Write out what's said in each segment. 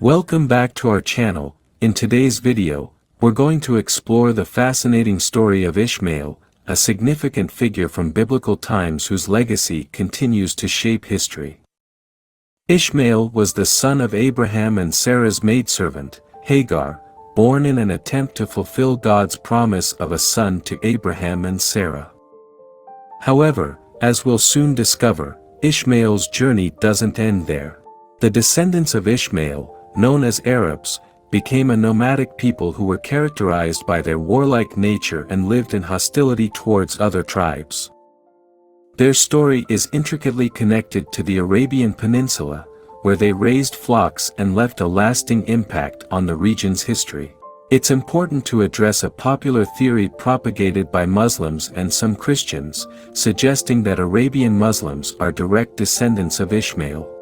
Welcome back to our channel. In today's video, we're going to explore the fascinating story of Ishmael, a significant figure from biblical times whose legacy continues to shape history. Ishmael was the son of Abraham and Sarah's maidservant, Hagar, born in an attempt to fulfill God's promise of a son to Abraham and Sarah. However, as we'll soon discover, Ishmael's journey doesn't end there. The descendants of Ishmael, known as Arabs, became a nomadic people who were characterized by their warlike nature and lived in hostility towards other tribes. Their story is intricately connected to the Arabian Peninsula, where they raised flocks and left a lasting impact on the region's history. It's important to address a popular theory propagated by Muslims and some Christians, suggesting that Arabian Muslims are direct descendants of Ishmael.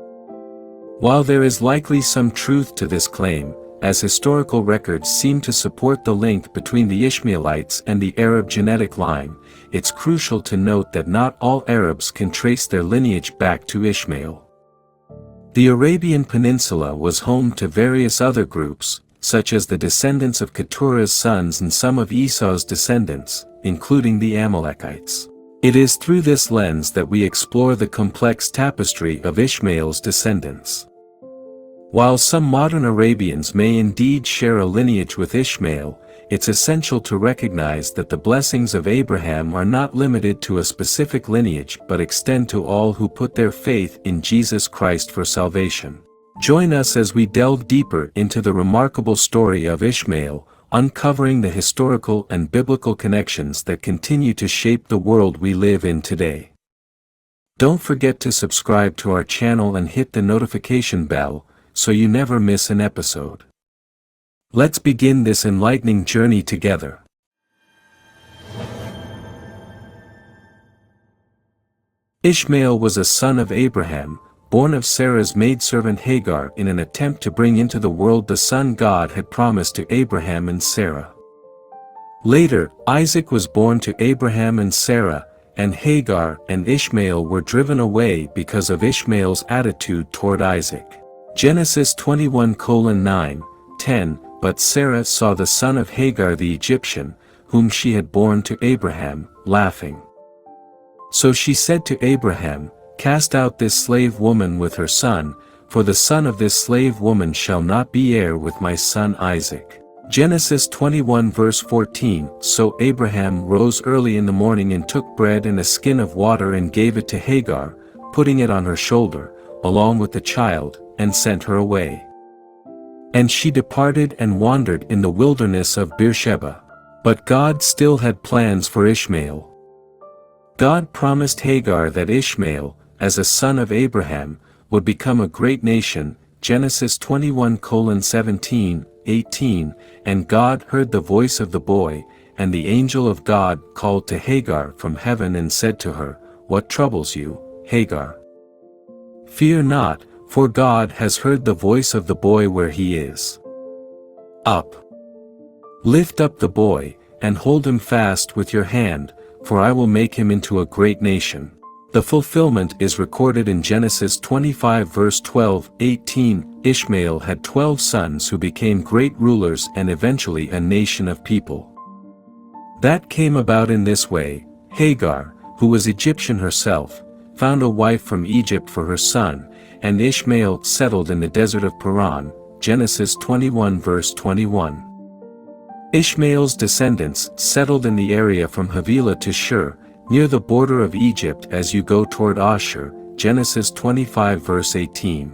While there is likely some truth to this claim, as historical records seem to support the link between the Ishmaelites and the Arab genetic line, it's crucial to note that not all Arabs can trace their lineage back to Ishmael. The Arabian Peninsula was home to various other groups, such as the descendants of Keturah's sons and some of Esau's descendants, including the Amalekites. It is through this lens that we explore the complex tapestry of Ishmael's descendants. While some modern Arabians may indeed share a lineage with Ishmael, it's essential to recognize that the blessings of Abraham are not limited to a specific lineage but extend to all who put their faith in Jesus Christ for salvation. Join us as we delve deeper into the remarkable story of Ishmael, uncovering the historical and biblical connections that continue to shape the world we live in today. Don't forget to subscribe to our channel and hit the notification bell, so you never miss an episode. Let's begin this enlightening journey together. Ishmael was a son of Abraham, born of Sarah's maidservant Hagar in an attempt to bring into the world the son God had promised to Abraham and Sarah. Later, Isaac was born to Abraham and Sarah, and Hagar and Ishmael were driven away because of Ishmael's attitude toward Isaac. Genesis 21:9, 10, But Sarah saw the son of Hagar the Egyptian, whom she had borne to Abraham, laughing. So she said to Abraham, Cast out this slave woman with her son, for the son of this slave woman shall not be heir with my son Isaac. Genesis 21:14, So Abraham rose early in the morning and took bread and a skin of water and gave it to Hagar, putting it on her shoulder, along with the child, and sent her away. And she departed and wandered in the wilderness of Beersheba. But God still had plans for Ishmael. God promised Hagar that Ishmael, as a son of Abraham, would become a great nation, Genesis 21:17, 18, and God heard the voice of the boy, and the angel of God called to Hagar from heaven and said to her, What troubles you, Hagar? Fear not, for God has heard the voice of the boy where he is. Up. Lift up the boy, and hold him fast with your hand, for I will make him into a great nation. The fulfillment is recorded in Genesis 25:12-18. Ishmael had 12 sons who became great rulers and eventually a nation of people. That came about in this way: Hagar, who was Egyptian herself, found a wife from Egypt for her son, and Ishmael settled in the desert of Paran, Genesis 21:21. Ishmael's descendants settled in the area from Havilah to Shur, near the border of Egypt as you go toward Ashur, Genesis 25:18.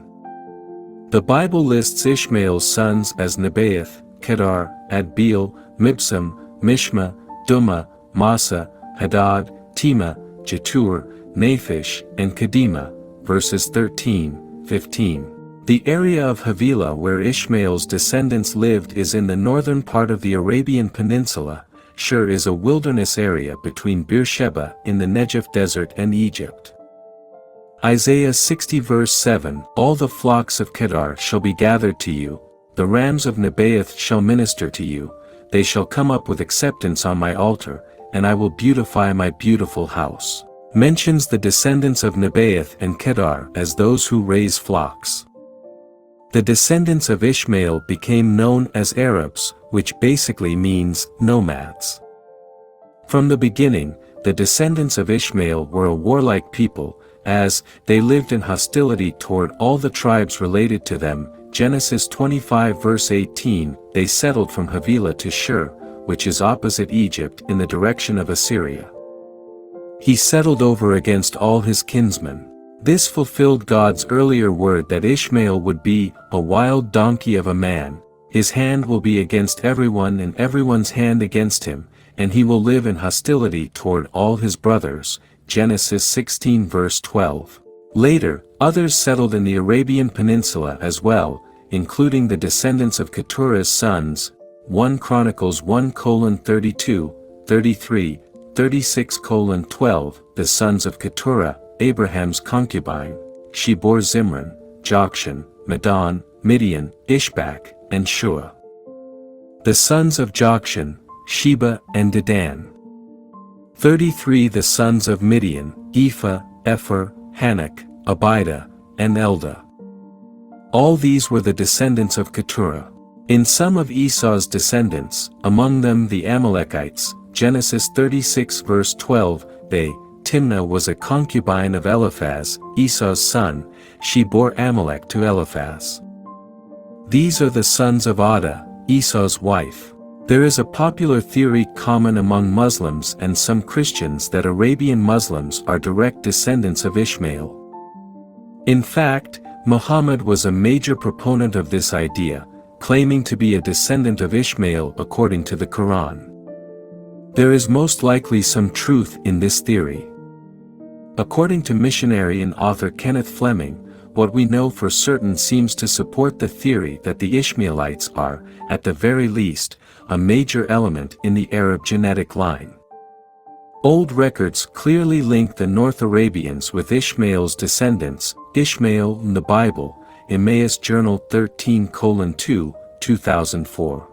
The Bible lists Ishmael's sons as Nebaioth, Kedar, Adbeel, Mibsam, Mishma, Dumah, Massa, Hadad, Tema, Jetur, Naphish, and Kedemah, verses 13-15. The area of Havilah where Ishmael's descendants lived is in the northern part of the Arabian Peninsula. Shur is a wilderness area between Beersheba in the Negev desert and Egypt. Isaiah 60:7, All the flocks of Kedar shall be gathered to you, the rams of Nebaioth shall minister to you, they shall come up with acceptance on my altar, and I will beautify my beautiful house. Mentions the descendants of Nebaioth and Kedar as those who raise flocks. The descendants of Ishmael became known as Arabs, which basically means nomads. From the beginning, the descendants of Ishmael were a warlike people, as they lived in hostility toward all the tribes related to them. Genesis 25 verse 18, they settled from Havilah to Shur, which is opposite Egypt in the direction of Assyria. He settled over against all his kinsmen. This fulfilled God's earlier word that Ishmael would be a wild donkey of a man. His hand will be against everyone and everyone's hand against him, and he will live in hostility toward all his brothers. Genesis 16 verse 12. Later, others settled in the Arabian Peninsula as well, including the descendants of Keturah's sons. 1 Chronicles 1:32, 33, 36:12, the sons of Keturah, Abraham's concubine. She bore Zimran, Jokshan, Medan, Midian, Ishbak, and Shua. The sons of Jokshan, Sheba and Dedan. 33 The sons of Midian, Ephah, Epher, Hanok, Abida, and Eldah. All these were the descendants of Keturah. In some of Esau's descendants, among them the Amalekites, Genesis 36 verse 12, Timnah was a concubine of Eliphaz, Esau's son. She bore Amalek to Eliphaz. These are the sons of Adah, Esau's wife. There is a popular theory common among Muslims and some Christians that Arabian Muslims are direct descendants of Ishmael. In fact, Muhammad was a major proponent of this idea, claiming to be a descendant of Ishmael according to the Quran. There is most likely some truth in this theory. According to missionary and author Kenneth Fleming, what we know for certain seems to support the theory that the Ishmaelites are, at the very least, a major element in the Arab genetic line. Old records clearly link the North Arabians with Ishmael's descendants. Ishmael in the Bible, Emmaus Journal 13:2, 2004.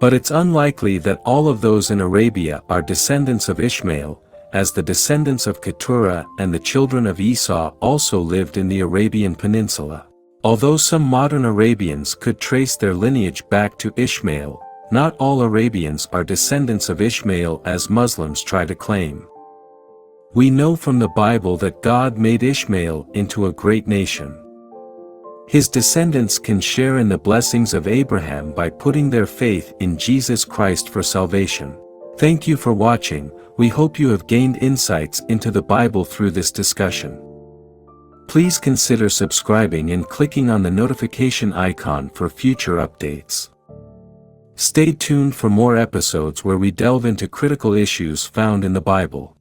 But it's unlikely that all of those in Arabia are descendants of Ishmael, as the descendants of Keturah and the children of Esau also lived in the Arabian Peninsula. Although some modern Arabians could trace their lineage back to Ishmael, not all Arabians are descendants of Ishmael as Muslims try to claim. We know from the Bible that God made Ishmael into a great nation. His descendants can share in the blessings of Abraham by putting their faith in Jesus Christ for salvation. Thank you for watching. We hope you have gained insights into the Bible through this discussion. Please consider subscribing and clicking on the notification icon for future updates. Stay tuned for more episodes where we delve into critical issues found in the Bible.